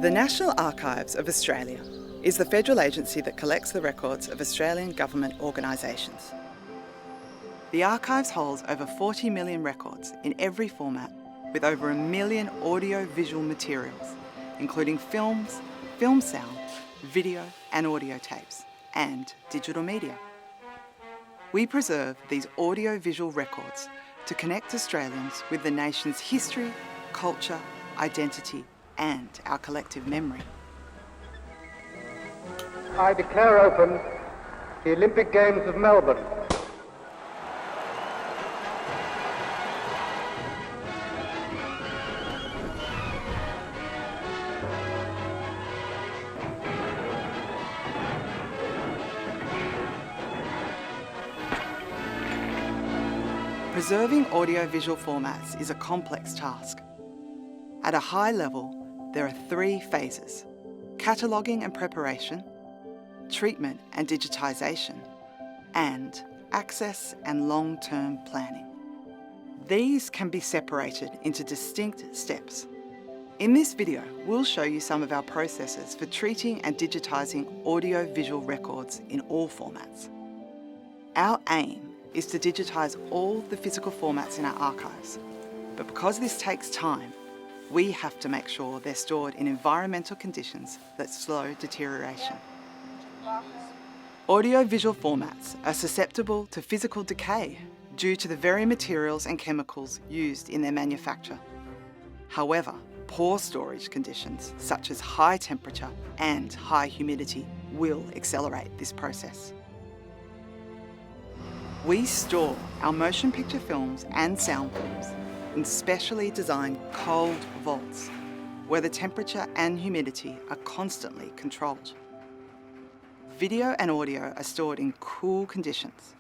The National Archives of Australia is the federal agency that collects the records of Australian government organisations. The archives holds over 40 million records in every format, with over 1 million audio-visual materials, including films, film sound, video and audio tapes, and digital media. We preserve these audio-visual records to connect Australians with the nation's history, culture, identity, and our collective memory. I declare open the Olympic Games of Melbourne. Preserving audio-visual formats is a complex task. At a high level, there are 3 phases: cataloguing and preparation, treatment and digitisation, and access and long-term planning. These can be separated into distinct steps. In this video, we'll show you some of our processes for treating and digitising audio-visual records in all formats. Our aim is to digitise all the physical formats in our archives, but because this takes time, we have to make sure they're stored in environmental conditions that slow deterioration. Audio-visual formats are susceptible to physical decay due to the very materials and chemicals used in their manufacture. However, poor storage conditions, such as high temperature and high humidity, will accelerate this process. We store our motion picture films and sound films in specially designed cold vaults, where the temperature and humidity are constantly controlled. Video and audio are stored in cool conditions.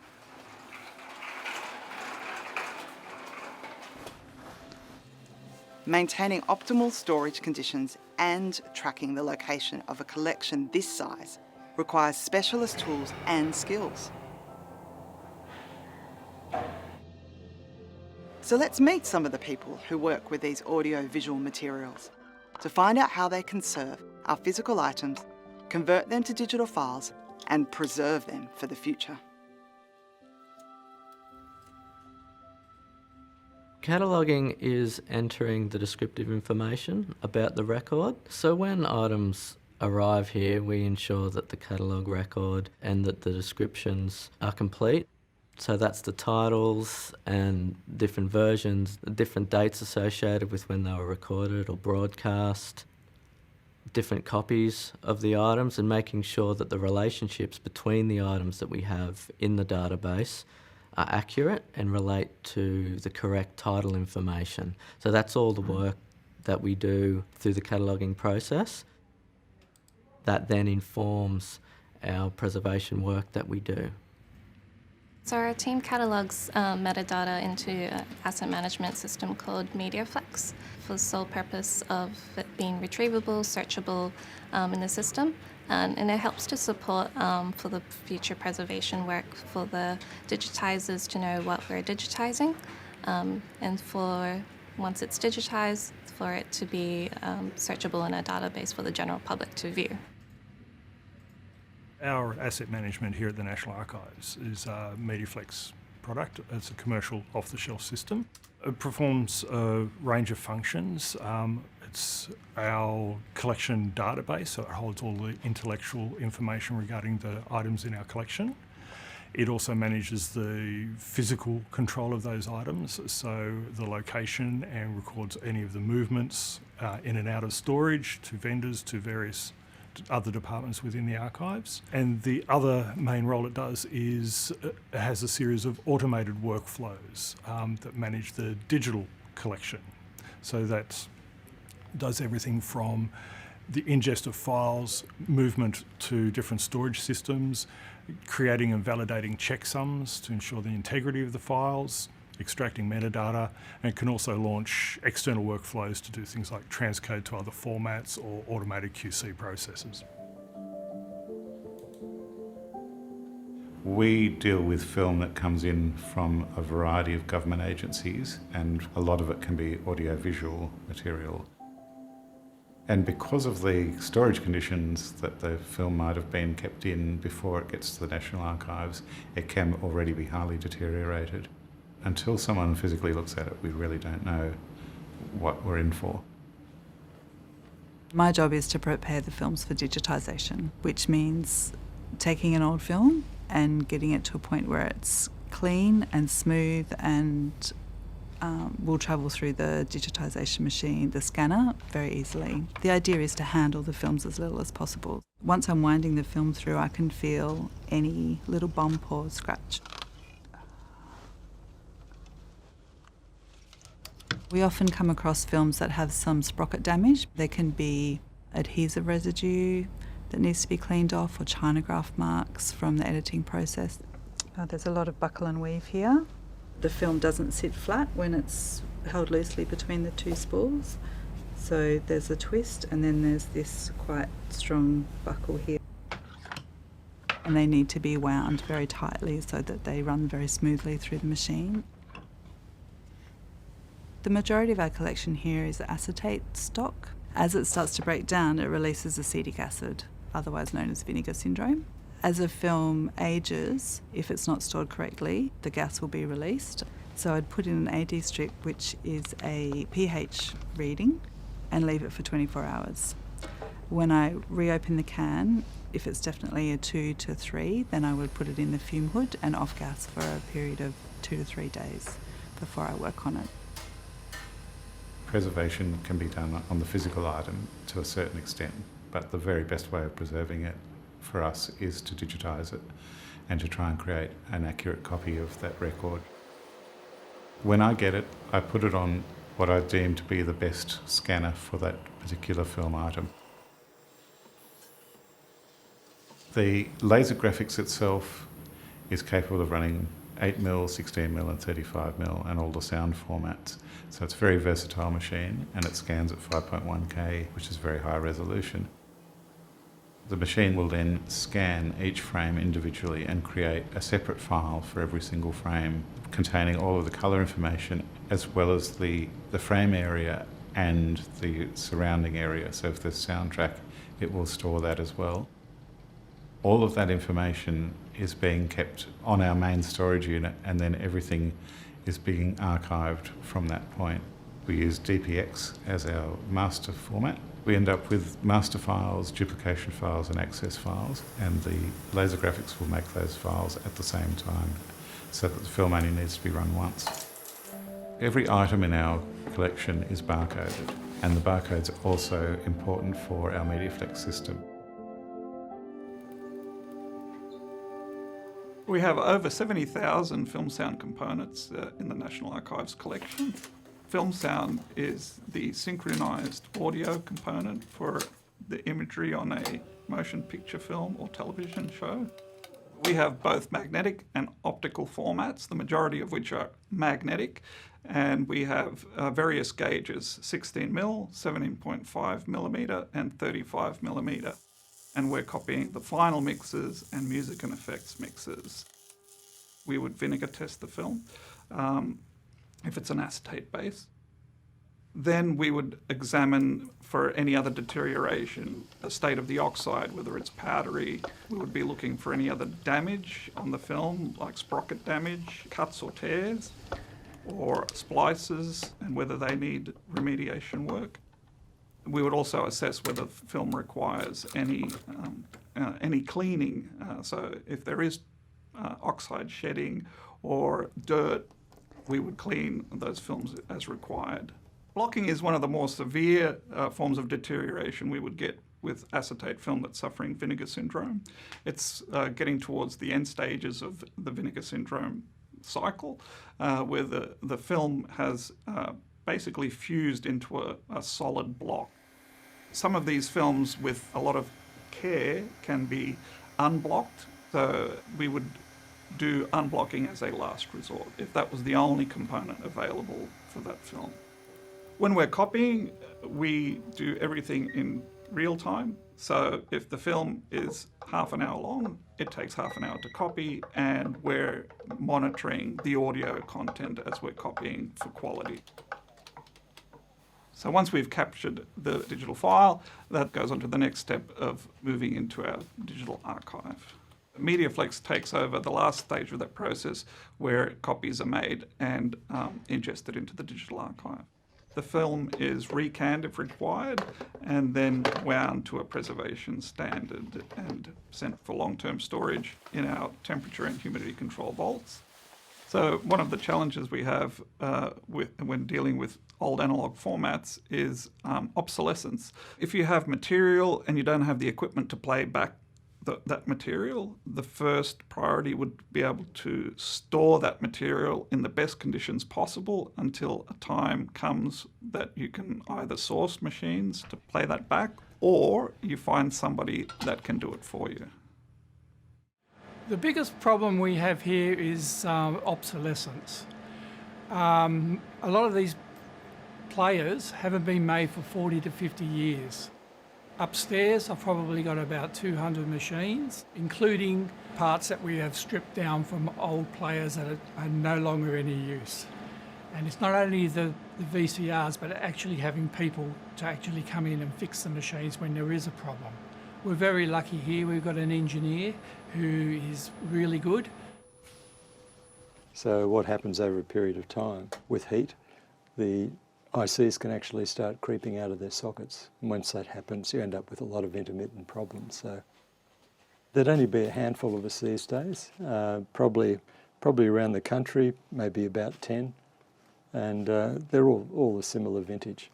Maintaining optimal storage conditions and tracking the location of a collection this size requires specialist tools and skills. So let's meet some of the people who work with these audio-visual materials to find out how they conserve our physical items, convert them to digital files, and preserve them for the future. Cataloguing is entering the descriptive information about the record. So when items arrive here, we ensure that the catalogue record and that the descriptions are complete. So that's the titles and different versions, different dates associated with when they were recorded or broadcast, different copies of the items, and making sure that the relationships between the items that we have in the database are accurate and relate to the correct title information. So that's all the work that we do through the cataloguing process. That then informs our preservation work that we do. So our team catalogues metadata into an asset management system called MediaFlex for the sole purpose of it being retrievable, searchable in the system. And it helps to support for the future preservation work for the digitizers to know what we're digitizing, and for, once it's digitized, for it to be searchable in a database for the general public to view. Our asset management here at the National Archives is a MediaFlex product. It's a commercial off-the-shelf system. It performs a range of functions. It's our collection database, so it holds all the intellectual information regarding the items in our collection. It also manages the physical control of those items, so the location, and records any of the movements in and out of storage to vendors, to various other departments within the archives. And the other main role it does is it has a series of automated workflows that manage the digital collection. So that does everything from the ingest of files, movement to different storage systems, creating and validating checksums to ensure the integrity of the files, extracting metadata, and can also launch external workflows to do things like transcode to other formats or automated QC processes. We deal with film that comes in from a variety of government agencies, and a lot of it can be audiovisual material. And because of the storage conditions that the film might have been kept in before it gets to the National Archives, it can already be highly deteriorated. Until someone physically looks at it, we really don't know what we're in for. My job is to prepare the films for digitisation, which means taking an old film and getting it to a point where it's clean and smooth and will travel through the digitisation machine, the scanner, very easily. The idea is to handle the films as little as possible. Once I'm winding the film through, I can feel any little bump or scratch. We often come across films that have some sprocket damage. There can be adhesive residue that needs to be cleaned off or chinograph marks from the editing process. There's a lot of buckle and weave here. The film doesn't sit flat when it's held loosely between the two spools. So there's a twist and then there's this quite strong buckle here. And they need to be wound very tightly so that they run very smoothly through the machine. The majority of our collection here is acetate stock. As it starts to break down, it releases acetic acid, otherwise known as vinegar syndrome. As a film ages, if it's not stored correctly, the gas will be released. So I'd put in an AD strip, which is a pH reading, and leave it for 24 hours. When I reopen the can, if it's definitely a 2 to 3, then I would put it in the fume hood and off gas for a period of 2 to 3 days before I work on it. Preservation can be done on the physical item to a certain extent, but the very best way of preserving it for us is to digitise it and to try and create an accurate copy of that record. When I get it, I put it on what I deem to be the best scanner for that particular film item. The laser graphics itself is capable of running 8mm, 16mm and 35mm and all the sound formats. So it's a very versatile machine and it scans at 5.1K, which is very high resolution. The machine will then scan each frame individually and create a separate file for every single frame containing all of the colour information as well as the frame area and the surrounding area. So if there's soundtrack, it will store that as well. All of that information is being kept on our main storage unit and then everything is being archived from that point. We use DPX as our master format. We end up with master files, duplication files and access files, and the laser graphics will make those files at the same time so that the film only needs to be run once. Every item in our collection is barcoded, and the barcodes are also important for our MediaFlex system. We have over 70,000 film sound components in the National Archives collection. Film sound is the synchronised audio component for the imagery on a motion picture film or television show. We have both magnetic and optical formats, the majority of which are magnetic, and we have various gauges, 16mm, 17.5mm and 35mm. And we're copying the final mixes and music and effects mixes. We would vinegar test the film if it's an acetate base. Then we would examine for any other deterioration, the state of the oxide, whether it's powdery. We would be looking for any other damage on the film, like sprocket damage, cuts or tears, or splices, and whether they need remediation work. We would also assess whether the film requires any cleaning. So if there is oxide shedding or dirt, we would clean those films as required. Blocking is one of the more severe forms of deterioration we would get with acetate film that's suffering vinegar syndrome. It's getting towards the end stages of the vinegar syndrome cycle, where the film has basically fused into a solid block. Some of these films with a lot of care can be unblocked, so we would do unblocking as a last resort if that was the only component available for that film. When we're copying, we do everything in real time. So if the film is half an hour long, it takes half an hour to copy, and we're monitoring the audio content as we're copying for quality. So once we've captured the digital file, that goes on to the next step of moving into our digital archive. MediaFlex takes over the last stage of that process where copies are made and ingested into the digital archive. The film is recanned if required and then wound to a preservation standard and sent for long-term storage in our temperature and humidity control vaults. So one of the challenges we have when dealing with old analogue formats is obsolescence. If you have material and you don't have the equipment to play back that material, the first priority would be able to store that material in the best conditions possible until a time comes that you can either source machines to play that back or you find somebody that can do it for you. The biggest problem we have here is obsolescence. A lot of these players haven't been made for 40 to 50 years. Upstairs, I've probably got about 200 machines, including parts that we have stripped down from old players that are no longer any use. And it's not only the VCRs, but actually having people to actually come in and fix the machines when there is a problem. We're very lucky here. We've got an engineer who is really good. So what happens over a period of time with heat, the ICs can actually start creeping out of their sockets. And once that happens, you end up with a lot of intermittent problems. So there'd only be a handful of us these days, probably around the country, maybe about 10. And they're all a similar vintage.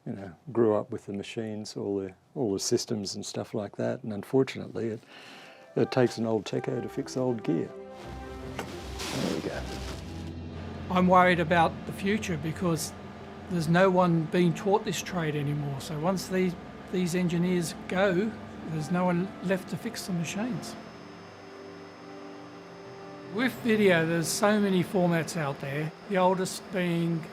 You know, grew up with the machines, all the systems and stuff like that. And unfortunately, it takes an old techo to fix old gear. There we go. I'm worried about the future because there's no one being taught this trade anymore. So once these engineers go, there's no one left to fix the machines. With video, there's so many formats out there. The oldest being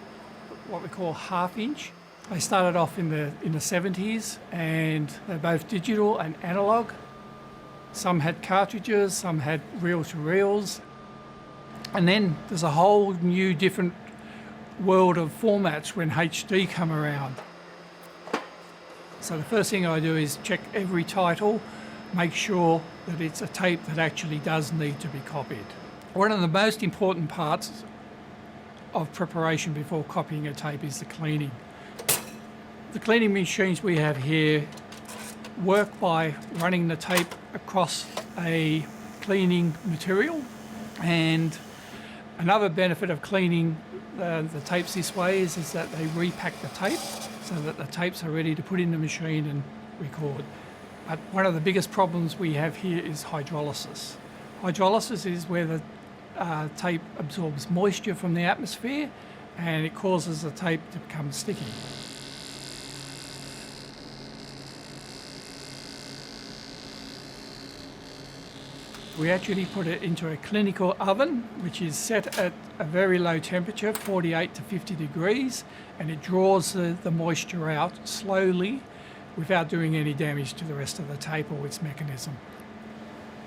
what we call half-inch. They started off in the 70s and they're both digital and analog. Some had cartridges, some had reel-to-reels. And then there's a whole new different world of formats when HD come around. So the first thing I do is check every title, make sure that it's a tape that actually does need to be copied. One of the most important parts of preparation before copying a tape is the cleaning. The cleaning machines we have here work by running the tape across a cleaning material, and another benefit of cleaning the tapes this way is that they repack the tape so that the tapes are ready to put in the machine and record. But one of the biggest problems we have here is hydrolysis. Hydrolysis is where the tape absorbs moisture from the atmosphere and it causes the tape to become sticky. We actually put it into a clinical oven, which is set at a very low temperature, 48 to 50 degrees, and it draws the moisture out slowly without doing any damage to the rest of the tape or its mechanism.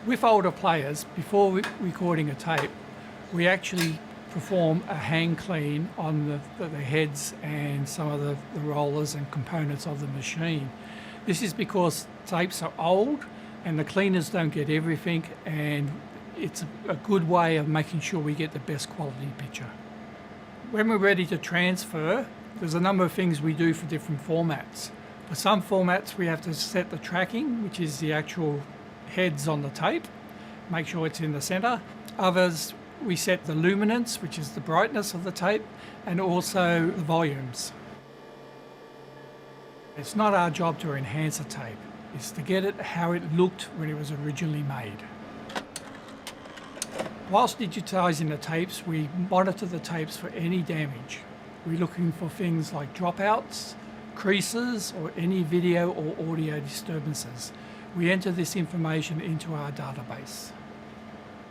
With older players, before recording a tape, we actually perform a hang clean on the heads and some of the rollers and components of the machine. This is because tapes are old and the cleaners don't get everything, and it's a good way of making sure we get the best quality picture. When we're ready to transfer, there's a number of things we do for different formats. For some formats we have to set the tracking, which is the actual heads on the tape, make sure it's in the centre. Others we set the luminance, which is the brightness of the tape, and also the volumes. It's not our job to enhance a tape. Is to get it how it looked when it was originally made. Whilst digitising the tapes, we monitor the tapes for any damage. We're looking for things like dropouts, creases, or any video or audio disturbances. We enter this information into our database.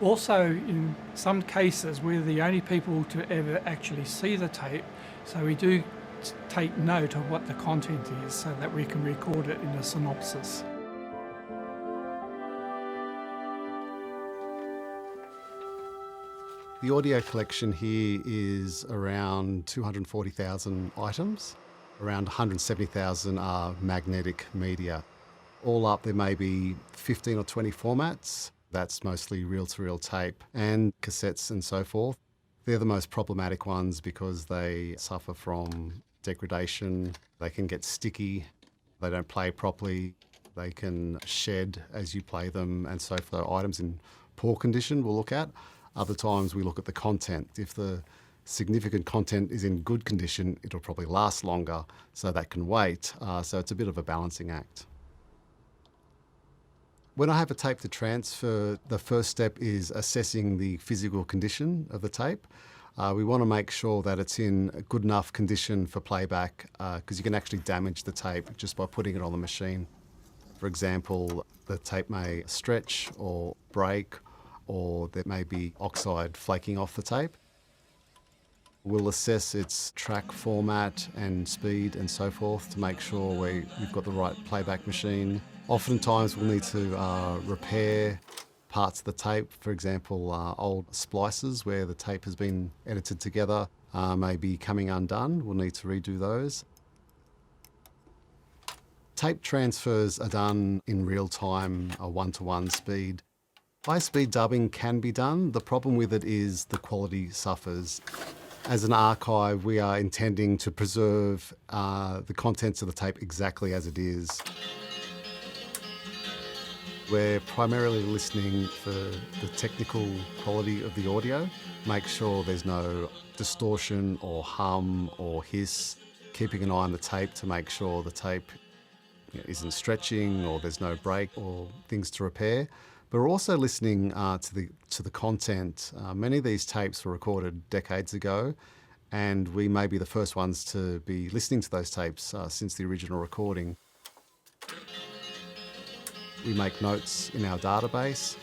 Also, in some cases, we're the only people to ever actually see the tape, so we do take note of what the content is so that we can record it in a synopsis. The audio collection here is around 240,000 items. Around 170,000 are magnetic media. All up, there may be 15 or 20 formats. That's mostly reel-to-reel tape and cassettes and so forth. They're the most problematic ones because they suffer from degradation. They can get sticky. They don't play properly. They can shed as you play them, and so for items in poor condition we'll look at. Other times we look at the content. If the significant content is in good condition, it'll probably last longer, so that can wait. So it's a bit of a balancing act. When I have a tape to transfer, the first step is assessing the physical condition of the tape. We want to make sure that it's in a good enough condition for playback, because you can actually damage the tape just by putting it on the machine. For example, the tape may stretch or break, or there may be oxide flaking off the tape. We'll assess its track format and speed and so forth to make sure we've got the right playback machine. Oftentimes we'll need to repair parts of the tape. For example, old splices where the tape has been edited together may be coming undone. We'll need to redo those. Tape transfers are done in real time, a one-to-one speed. High-speed dubbing can be done. The problem with it is the quality suffers. As an archive, we are intending to preserve the contents of the tape exactly as it is. We're primarily listening for the technical quality of the audio, make sure there's no distortion or hum or hiss, keeping an eye on the tape to make sure the tape isn't stretching or there's no break or things to repair. But we're also listening to the content. Many of these tapes were recorded decades ago, and we may be the first ones to be listening to those tapes since the original recording. We make notes in our database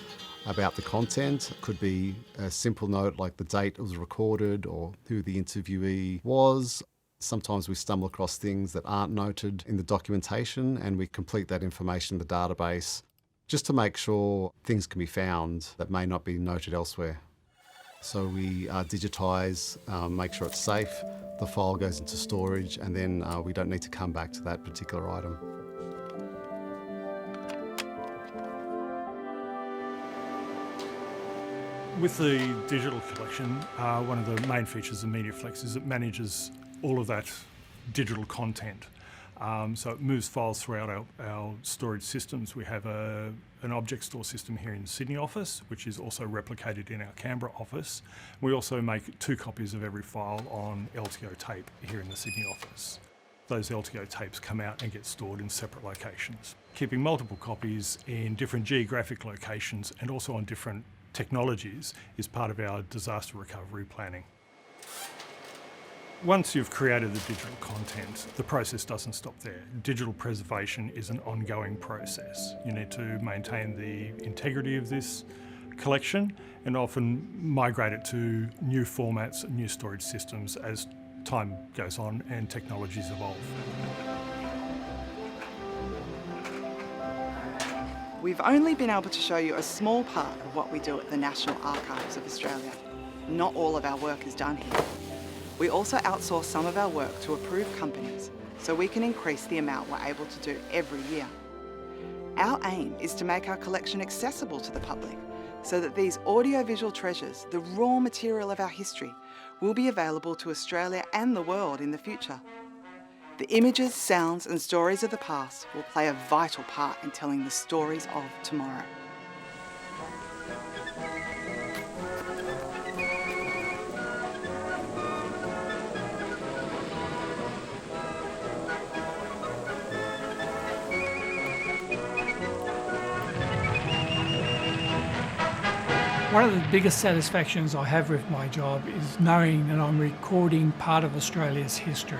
about the content. It could be a simple note like the date it was recorded or who the interviewee was. Sometimes we stumble across things that aren't noted in the documentation, and we complete that information in the database just to make sure things can be found that may not be noted elsewhere. So we digitise, make sure it's safe, the file goes into storage, and then we don't need to come back to that particular item. With the digital collection, one of the main features of MediaFlex is it manages all of that digital content. So it moves files throughout our storage systems. We have an object store system here in the Sydney office, which is also replicated in our Canberra office. We also make 2 copies of every file on LTO tape here in the Sydney office. Those LTO tapes come out and get stored in separate locations. Keeping multiple copies in different geographic locations and also on different technologies is part of our disaster recovery planning. Once you've created the digital content, the process doesn't stop there. Digital preservation is an ongoing process. You need to maintain the integrity of this collection and often migrate it to new formats and new storage systems as time goes on and technologies evolve. We've only been able to show you a small part of what we do at the National Archives of Australia. Not all of our work is done here. We also outsource some of our work to approved companies so we can increase the amount we're able to do every year. Our aim is to make our collection accessible to the public so that these audiovisual treasures, the raw material of our history, will be available to Australia and the world in the future. The images, sounds and stories of the past will play a vital part in telling the stories of tomorrow. One of the biggest satisfactions I have with my job is knowing that I'm recording part of Australia's history.